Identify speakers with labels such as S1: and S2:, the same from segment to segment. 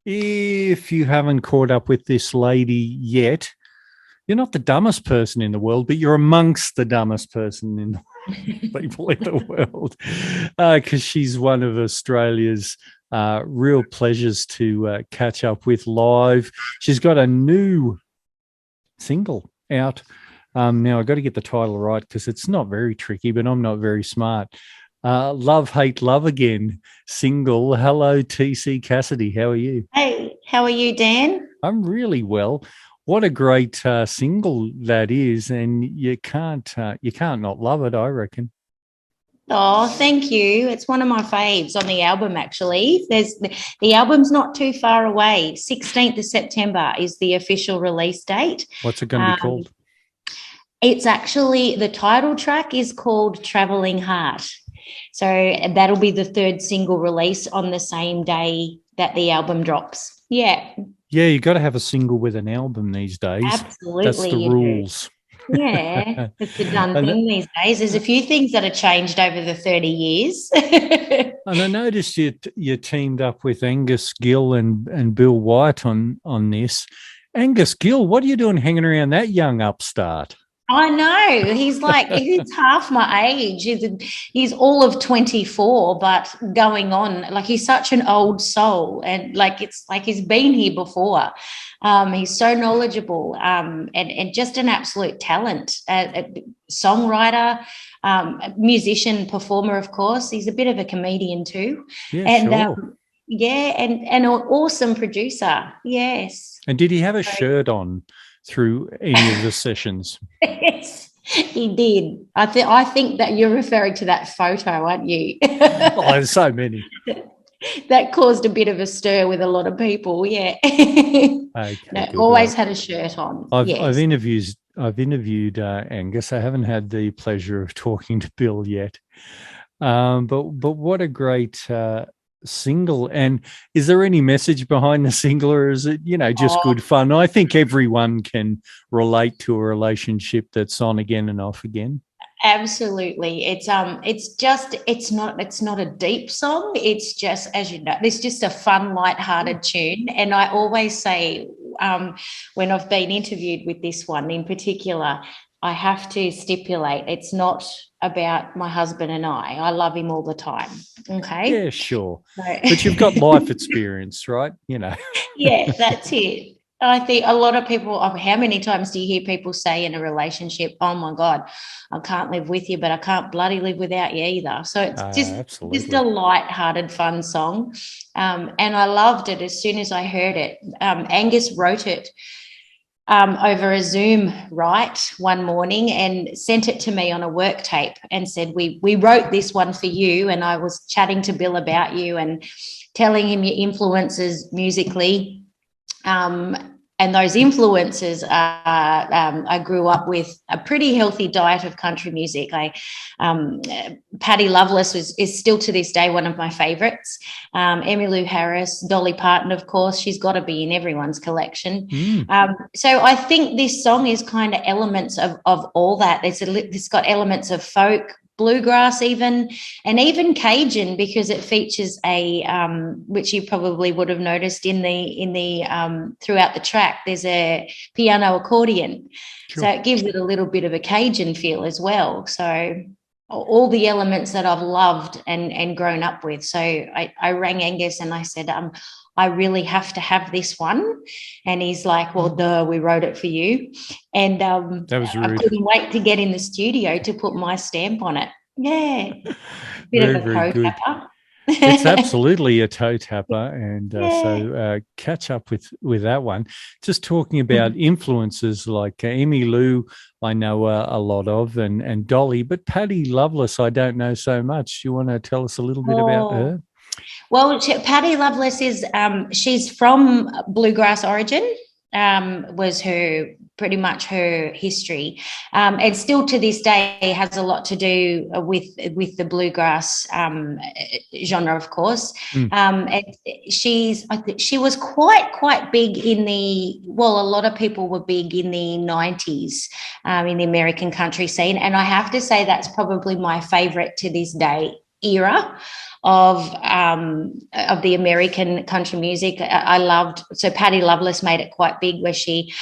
S1: If you haven't caught up with this lady yet, you're not the dumbest person in the world, but you're amongst the dumbest person in the people in the world, because she's one of Australia's real pleasures to catch up with live. She's got a new single out. Now, I've got to get the title right because it's not very tricky, but I'm not very smart. Love, Hate, Love Again single. Hello, TC Cassidy. How are you?
S2: Hey, how are you, Dan?
S1: I'm really well. What a great single that is, and you can't not love it, I reckon.
S2: Oh, thank you. It's one of my faves on the album, actually. The album's not too far away. 16th of September is the official release date.
S1: What's it going to be
S2: Um,
S1: called?
S2: it's actually the title track is called Traveling Heart. So that'll be the third single release on the same day that the album drops. Yeah,
S1: Yeah, you got to have a single with an album these days. That's
S2: absolutely,
S1: the
S2: you do.
S1: rules.
S2: Yeah, it's a done
S1: and,
S2: thing these days. There's a few things that have changed over the 30 years.
S1: and I noticed you teamed up with Angus Gill and Bill White on this. Angus Gill, what are you doing hanging around that young upstart?
S2: I know. He's half my age. He's all of 24, but going on, like he's such an old soul. And like it's like he's been here before. He's so knowledgeable, and just an absolute talent, a songwriter, musician, performer, of course. He's a bit of a comedian too.
S1: Yeah,
S2: And
S1: sure.
S2: yeah, and an awesome producer. Yes.
S1: And did he have a shirt on through any of the sessions?
S2: Yes, he did. I think that you're referring to that photo, aren't you?
S1: Oh, there's so many.
S2: That caused a bit of a stir with a lot of people. Yeah.
S1: Okay,
S2: No,
S1: good.
S2: always had a shirt on.
S1: I've
S2: Yes.
S1: interviewed Angus. I haven't had the pleasure of talking to Bill yet. But what a great single! And is there any message behind the single, or is it just
S2: Oh,
S1: good fun? I think everyone can relate to a relationship that's on again and off again.
S2: absolutely. It's not a deep song. It's just, as you know, it's just a fun, light-hearted tune. And I always say, when I've been interviewed with this one in particular, I have to stipulate it's not about my husband and I love him all the time. Okay.
S1: Yeah, sure. But you've got
S2: So
S1: life experience, right?
S2: yeah, that's it. I think a lot of people, how many times do you hear people say in a relationship, oh my God, I can't live with you, but I can't bloody live without you either. So it's just a
S1: Absolutely.
S2: light-hearted, fun song. And I loved it as soon as I heard it. Angus wrote it over a Zoom one morning and sent it to me on a work tape and said, we wrote this one for you. And I was chatting to Bill about you and telling him your influences musically. And those influences are, I grew up with a pretty healthy diet of country music. Um, Paddy Loveless is still to this day one of my favorites. Emmylou Harris, Dolly Parton, of course, she's got to be in everyone's collection.
S1: Mm.
S2: So I think this song is kind of elements of all that. It's got elements of folk, bluegrass even, and even Cajun, because it features a which you probably would have noticed in the throughout the track, there's a piano accordion, so
S1: Sure.
S2: it gives it a little bit of a Cajun feel as well. So all the elements that I've loved and grown up with. So I rang Angus and I said, I really have to have this one. And he's like, well, duh, we wrote it for you. And
S1: That was
S2: I
S1: rude.
S2: couldn't wait to get in the studio to put my stamp on it. Yeah. Bit
S1: Very,
S2: of a
S1: very
S2: toe
S1: good.
S2: tapper.
S1: It's absolutely a toe tapper, and
S2: Yeah.
S1: catch up with that one. Just talking about
S2: Mhm.
S1: influences like Emmy Lou, I know a lot of, and Dolly, but Paddy Loveless, I don't know so much. Do you want to tell us a little bit about
S2: Oh,
S1: her?
S2: well, Patty Loveless is she's from bluegrass origin. Was her pretty much her history, and still to this day has a lot to do with the bluegrass genre, of course.
S1: Mm.
S2: And she was quite big in the, well, a lot of people were big in the 90s, in the American country scene, and I have to say that's probably my favorite to this day era. of the American country music. I loved, so Paddy Loveless made it quite big, where she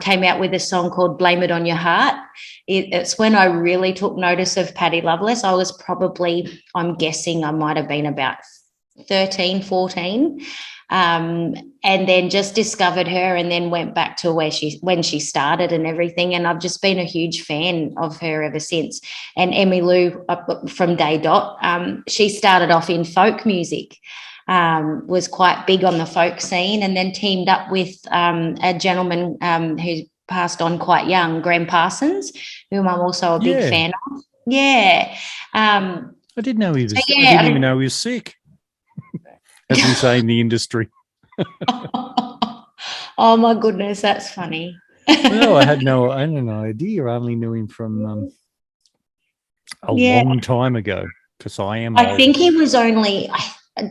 S2: came out with a song called Blame It On Your Heart. It's when I really took notice of Paddy Loveless. I was probably, I'm guessing I might have been about 13, 14. And then just discovered her, and then went back to when she started and everything. And I've just been a huge fan of her ever since. And Emmylou from Day Dot, she started off in folk music, was quite big on the folk scene, and then teamed up with a gentleman who passed on quite young, Graham Parsons, whom I'm also a big fan of. Yeah.
S1: I didn't know he was. I didn't even know he was sick. As we say in the industry.
S2: Oh my goodness, that's funny.
S1: No, I had no idea. I only knew him from a long time ago, because I
S2: think he was only,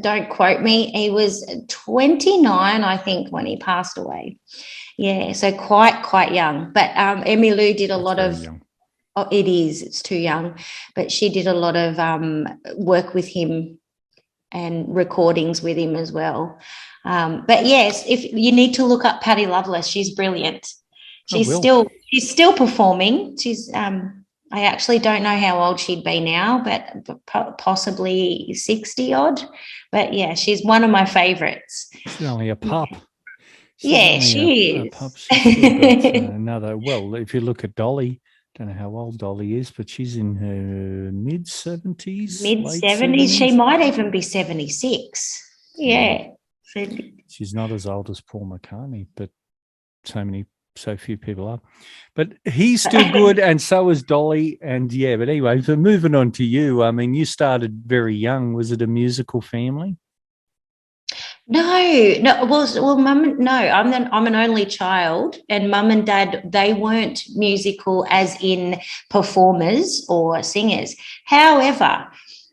S2: don't quote me, he was 29, I think, when he passed away. Yeah, so quite young. But Emmylou did a lot of young. Oh, it's too young, but she did a lot of work with him and recordings with him as well. But yes, if you need to look up Paddy Loveless, she's brilliant. She's still performing. She's I actually don't know how old she'd be now, but possibly 60 odd. But yeah, she's one of my favorites.
S1: She's only a pup.
S2: She is.
S1: A pup. She's still got another. Well, if you look at Dolly, don't know how old Dolly is, but she's in her mid-70s.
S2: Mid-70s. She might even be 76. Yeah.
S1: She's not as old as Paul McCartney, but so few people are. But he's still good, and so is Dolly. And but anyway, so moving on to you. I mean, you started very young. Was it a musical family?
S2: No. Well, Mum. No, I'm an only child, and Mum and Dad, they weren't musical as in performers or singers. However,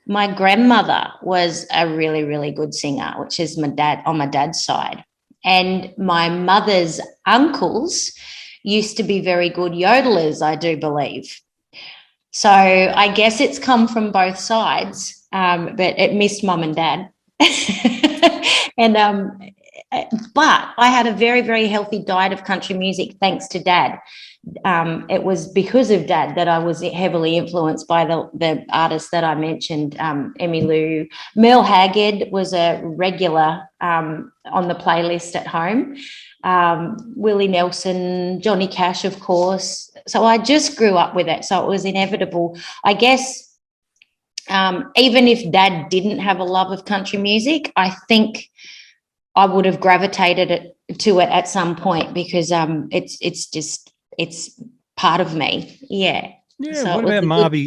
S2: my grandmother was a really, really good singer, which is my dad's side, and my mother's uncles used to be very good yodelers, I do believe. So I guess it's come from both sides, but it missed Mum and Dad. And but I had a very, very healthy diet of country music thanks to Dad. It was because of Dad that I was heavily influenced by the artists that I mentioned. Emmylou, Merle Haggard was a regular on the playlist at home. Willie Nelson, Johnny Cash, of course. So I just grew up with it. So it was inevitable, I guess. Even if Dad didn't have a love of country music, I think I would have gravitated to it at some point, because it's part of me. Yeah.
S1: Yeah. So what about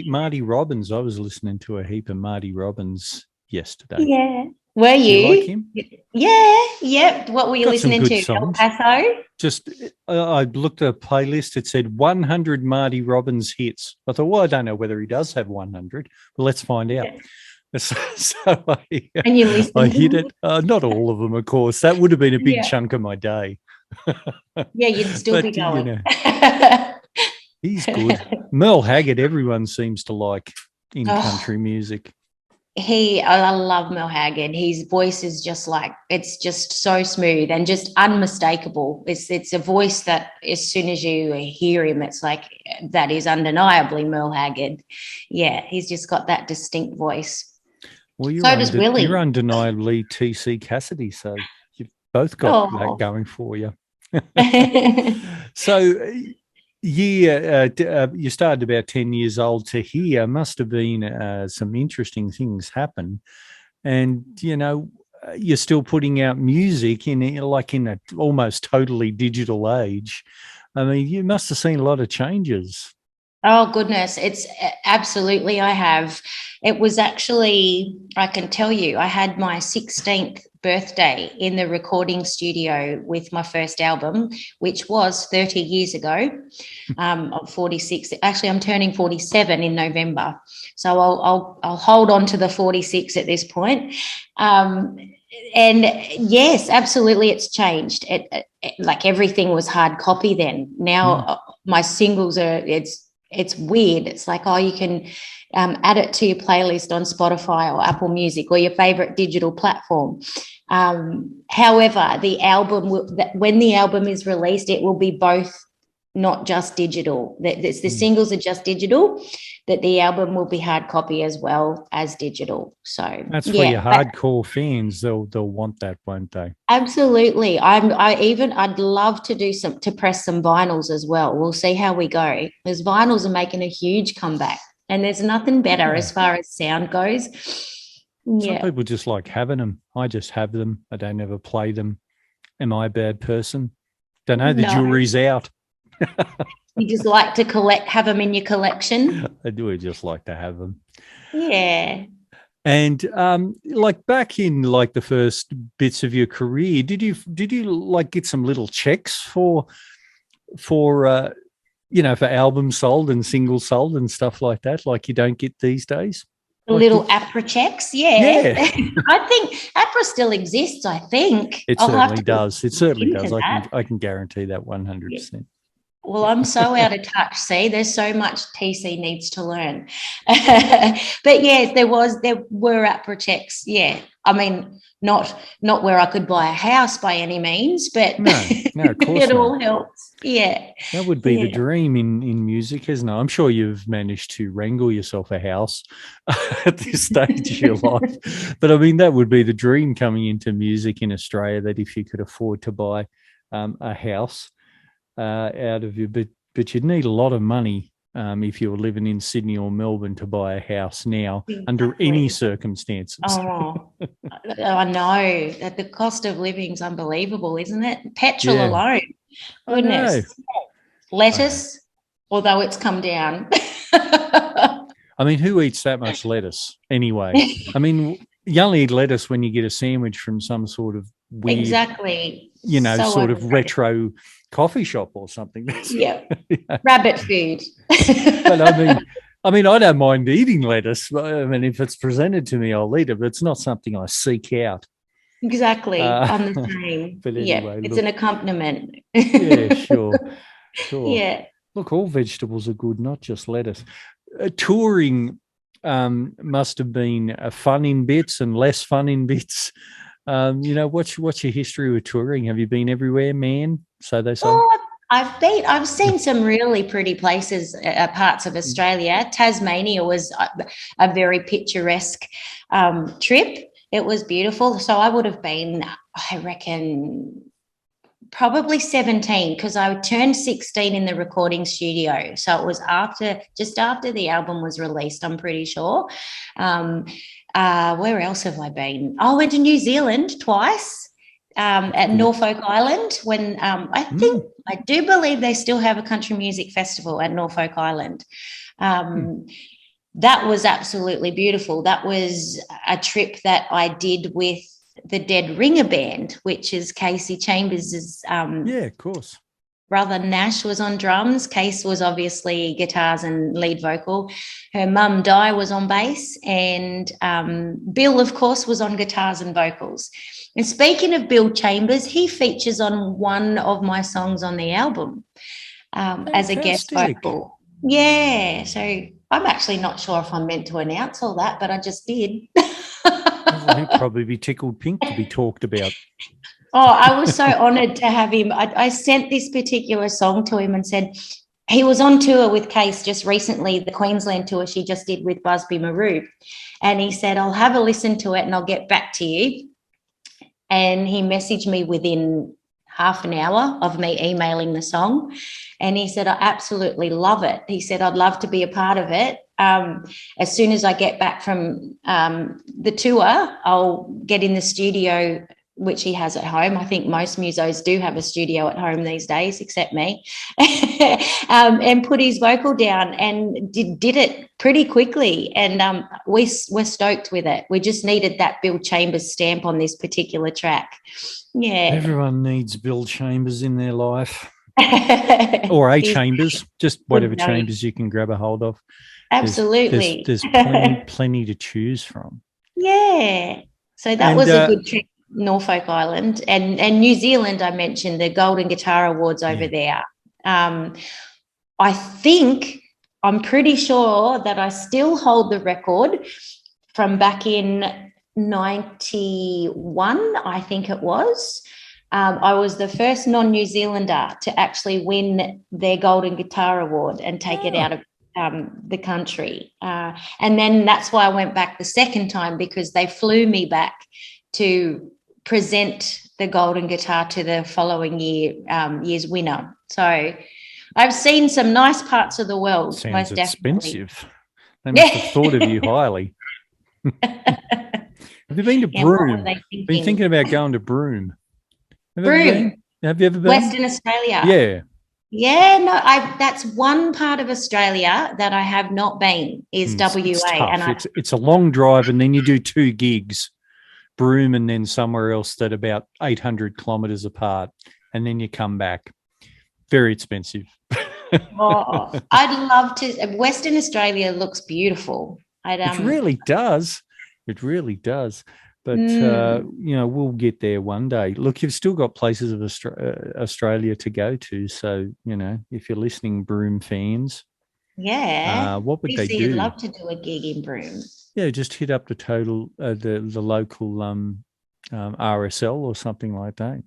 S1: Marty Robbins? I was listening to a heap of Marty Robbins yesterday.
S2: Yeah. Were you?
S1: Do you like him?
S2: Yeah. What were you listening to? El Paso?
S1: Just, I looked at a playlist. It said 100 Marty Robbins hits. I thought, well, I don't know whether he does have 100. Well, let's find out. Yeah. So
S2: and you listened
S1: I hit it. Not all of them, of course. That would have been a big chunk of my day.
S2: Yeah, you'd still be going.
S1: You know, he's good. Merle Haggard, everyone seems to like in country music.
S2: I love Merle Haggard. His voice is just it's just so smooth and just unmistakable. It's a voice that as soon as you hear him, it's like, that is undeniably Merle Haggard. Yeah, he's just got that distinct voice.
S1: Well,
S2: so does Willie.
S1: You're undeniably TC Cassidy, so you've both got that going for you. So you started about 10 years old to hear. Must have been some interesting things happen. And, you know, you're still putting out music in a almost totally digital age. I mean, you must have seen a lot of changes.
S2: Oh, goodness. It's absolutely, I have. It was actually, I can tell you, I had my 16th birthday in the recording studio with my first album, which was 30 years ago. I'm 46. Actually, I'm turning 47 in November. So I'll hold on to the 46 at this point. And yes, absolutely, it's changed. It like everything was hard copy then. Now my singles are, it's weird. It's like, you can, add it to your playlist on Spotify or Apple Music or your favorite digital platform. However, the album, when the album is released, it will be both, not just digital. The singles are just digital, that the album will be hard copy as well as digital. So
S1: that's for your hardcore fans. They'll want that, won't they?
S2: Absolutely. I'd love to to press some vinyls as well. We'll see how we go. Because vinyls are making a huge comeback, and there's nothing better as far as sound goes.
S1: Some people just like having them. I just have them. I don't ever play them. Am I a bad person? Don't know. The jury's out.
S2: You just like to have them in your collection?
S1: I do just like to have them.
S2: Yeah.
S1: And like back in like the first bits of your career, did you like get some little checks for albums sold and singles sold and stuff like that, like you don't get these days?
S2: Little APRA checks, yeah. I think APRA still exists. I think
S1: it certainly does. It certainly does. I can guarantee that 100%. Yeah.
S2: Well, I'm so out of touch. See, there's so much TC needs to learn. But yes, there were APRA checks. Yeah, I mean, not where I could buy a house by any means, but
S1: no, of course
S2: it all helps. Yeah,
S1: that would be the dream in music, isn't it? I'm sure you've managed to wrangle yourself a house at this stage of your life, but I mean, that would be the dream coming into music in Australia. That if you could afford to buy a house out of you, but you'd need a lot of money if you were living in Sydney or Melbourne to buy a house now under any circumstances.
S2: Oh, I know that the cost of living is unbelievable, isn't it? Petrol alone, goodness. Lettuce, although it's come down.
S1: I mean, who eats that much lettuce anyway? I mean, you only eat lettuce when you get a sandwich from some sort of weird, sort of retro coffee shop or something.
S2: Yeah. Rabbit food.
S1: But I mean, I don't mind eating lettuce. I mean, if it's presented to me, I'll eat it, but it's not something I seek out.
S2: Exactly. I'm the same.
S1: But anyway,
S2: it's an accompaniment.
S1: Yeah, sure.
S2: Yeah.
S1: Look, all vegetables are good, not just lettuce. Touring must have been fun in bits and less fun in bits. What's your history with touring? Have you been everywhere, man? So they say.
S2: Oh, I've seen some really pretty places, parts of Australia. Tasmania was a very picturesque trip. It was beautiful. So I would have been, I reckon, probably 17, because I turned 16 in the recording studio. So it was just after the album was released, I'm pretty sure. Where else have I been? I went to New Zealand twice. At Norfolk Island, when I do believe they still have a country music festival at Norfolk Island. That was absolutely beautiful. That was a trip that I did with the Dead Ringer Band, which is Casey Chambers'
S1: of course.
S2: Brother Nash was on drums. Case was obviously guitars and lead vocal. Her mum, Di, was on bass. And Bill, of course, was on guitars and vocals. And speaking of Bill Chambers, he features on one of my songs on the album as a guest vocal. Yeah. So I'm actually not sure if I'm meant to announce all that, but I just did.
S1: He'd probably be tickled pink to be talked about.
S2: Oh, I was so honoured to have him. I sent this particular song to him and said, he was on tour with Case just recently, the Queensland tour she just did with Busby Maroo. And he said, I'll have a listen to it and I'll get back to you. And he messaged me within half an hour of me emailing the song. And he said, I absolutely love it. He said, I'd love to be a part of it. As soon as I get back from the tour, I'll get in the studio, which he has at home. I think most musos do have a studio at home these days, except me, and put his vocal down and did it pretty quickly. And we're stoked with it. We just needed that Bill Chambers stamp on this particular track. Yeah.
S1: Everyone needs Bill Chambers in their life. Or a Chambers, just whatever Chambers you can grab a hold of.
S2: Absolutely.
S1: There's plenty to choose from.
S2: Yeah. So that was a good trip. Norfolk Island and New Zealand. I mentioned the Golden Guitar Awards over there. I think I'm pretty sure that I still hold the record from back in 91, I think it was. I was the first non-New Zealander to actually win their Golden Guitar Award and take it out of the country. And then that's why I went back the second time, because they flew me back to present the Golden Guitar to the following year's winner. So I've seen some nice parts of the world.
S1: Sounds
S2: most definitely.
S1: expensive. They must have thought of you highly. Have you been to Broome? Been thinking about going to Broome?
S2: Broome.
S1: Have you ever been?
S2: Western Australia.
S1: Yeah.
S2: Yeah, no, that's one part of Australia that I have not been, is WA.
S1: It's tough.
S2: And
S1: it's a long drive, and then you do 2 gigs, Broome and then somewhere else that about 800 kilometres apart, and then you come back. Very expensive.
S2: Oh, I'd love to. Western Australia looks beautiful.
S1: It really does. It really does. But, we'll get there one day. Look, you've still got places of Australia to go to. So, if you're listening, Broome fans.
S2: Yeah.
S1: What would they do?
S2: I'd love to do a gig in Broome.
S1: Yeah, just hit up the local RSL or something like that.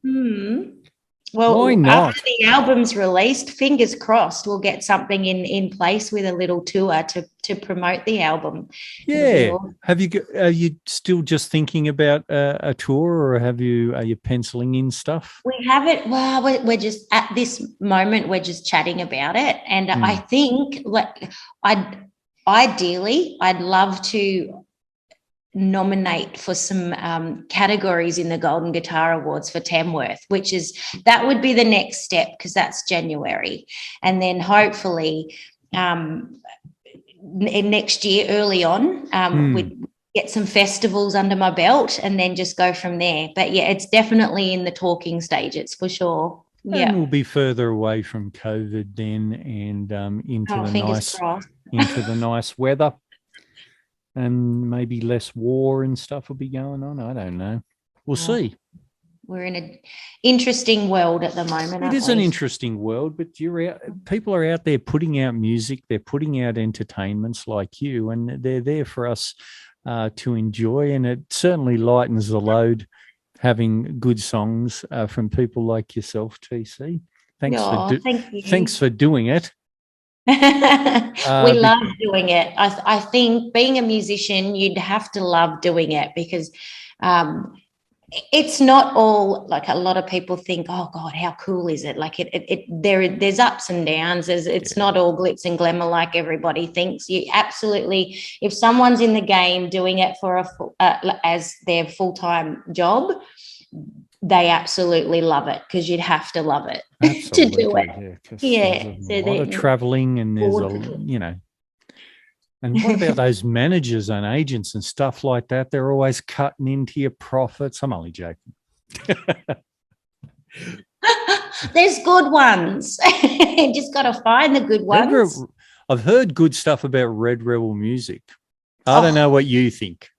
S2: Well,
S1: why not?
S2: After the album's released, fingers crossed, we'll get something in place with a little tour to promote the album.
S1: Yeah. Are you still just thinking about a tour, or are you penciling in stuff?
S2: We haven't. Well, we're just at this moment, we're just chatting about it, and I think I'd love to nominate for some categories in the Golden Guitar Awards for Tamworth, that would be the next step, because that's January. And then hopefully next year, early on, we'd get some festivals under my belt and then just go from there. But yeah, it's definitely in the talking stage, it's for sure. Yeah.
S1: And we'll be further away from COVID then, and into the nice weather. And maybe less war and stuff will be going on. I don't know. We'll see.
S2: We're in an interesting world at the moment.
S1: It is an interesting world, but people are out there putting out music. They're putting out entertainments like you, and they're there for us to enjoy. And it certainly lightens the load having good songs from people like yourself, TC. Thank you. Thanks for doing it.
S2: We love doing it. I think being a musician, you'd have to love doing it, because it's not all, like a lot of people think, oh God, how cool is it? Like there's ups and downs. It's not all glitz and glamour like everybody thinks. You absolutely, if someone's in the game doing it for as their full-time job, they absolutely love it, because you'd have to love it to do it.
S1: There's a lot of traveling, and there's and what about those managers and agents and stuff like that? They're always cutting into your profits. I'm only joking.
S2: There's good ones. Just got to find the good ones.
S1: I've heard good stuff about Red Rebel Music. I don't know what you think.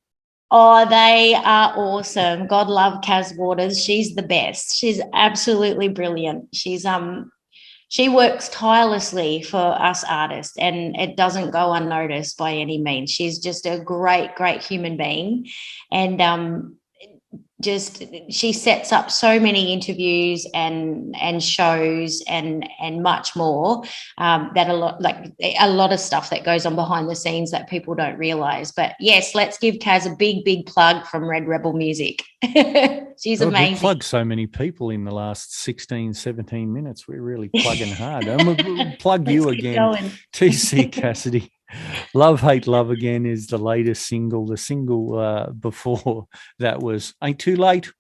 S2: Oh, they are awesome. God love Kaz Waters. She's the best. She's absolutely brilliant. She works tirelessly for us artists, and it doesn't go unnoticed by any means. She's just a great, great human being. And she sets up so many interviews and shows and much more, that a lot of stuff that goes on behind the scenes that people don't realize. But yes, let's give Kaz a big plug from Red Rebel Music. She's amazing.
S1: We plugged so many people in the last 16, 17 minutes. We're really plugging hard. And we'll plug you again, TC Cassidy. Love, Hate, Love Again is the latest single. The single before that was Ain't Too Late,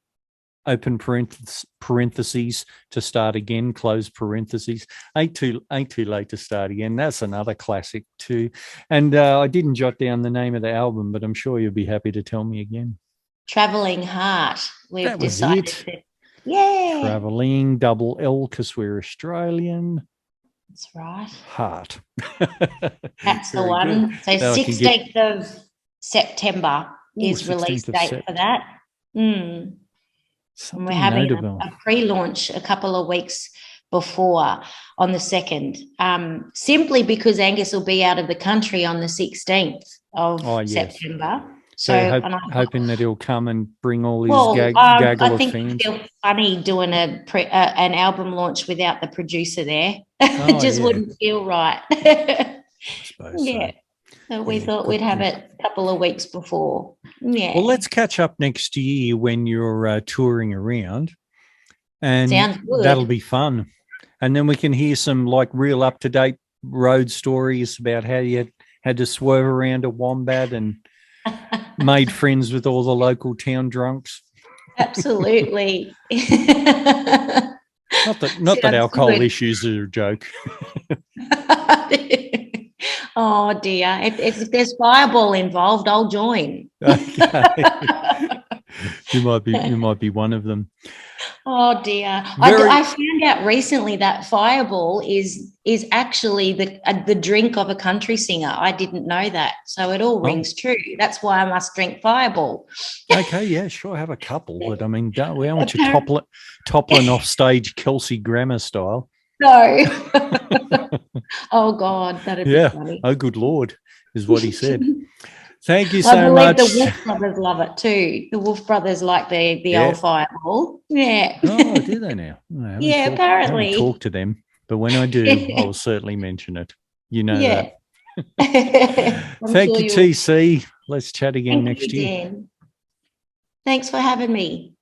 S1: open parentheses, to start again, close parentheses. Ain't too late to start again. That's another classic too. And I didn't jot down the name of the album, but I'm sure you'll be happy to tell me again.
S2: Traveling Heart. We've decided.
S1: Yeah. Traveling, double L, because we're Australian.
S2: That's right.
S1: Heart.
S2: That's the one. Good. So 16th of September is release date for that. And we're having a pre-launch a couple of weeks before on the 2nd, simply because Angus will be out of the country on the 16th of September.
S1: So hoping that he'll come and bring all his gaggle
S2: I
S1: of
S2: think
S1: fans.
S2: I feel funny doing an album launch without the producer there. It just wouldn't feel right.
S1: I suppose so.
S2: So we thought we'd have it a couple of weeks before. Yeah.
S1: Well, let's catch up next year when you're touring around, and
S2: sounds good.
S1: That'll be fun. And then we can hear some like real up-to-date road stories about how you had to swerve around a wombat and made friends with all the local town drunks.
S2: Absolutely.
S1: Not that alcohol issues are a joke.
S2: Oh dear! If there's Fireball involved, I'll join.
S1: Okay. You might be one of them.
S2: Oh dear! I found out recently that Fireball is actually the drink of a country singer. I didn't know that, so it all rings true. That's why I must drink Fireball.
S1: Okay, yeah, sure, have a couple, but I mean, we don't want you toppling off stage Kelsey Grammer style.
S2: No. Oh God, that'd be funny.
S1: Oh, good Lord, is what he said. Thank you so much.
S2: The Wolf Brothers love it too. The Wolf Brothers like the old Fireball. Yeah.
S1: Oh, do they now?
S2: Apparently.
S1: I haven't talked to them, but when I do, I will certainly mention it. You know that. Thank you, TC. Let's chat again next year.
S2: Dan. Thanks for having me.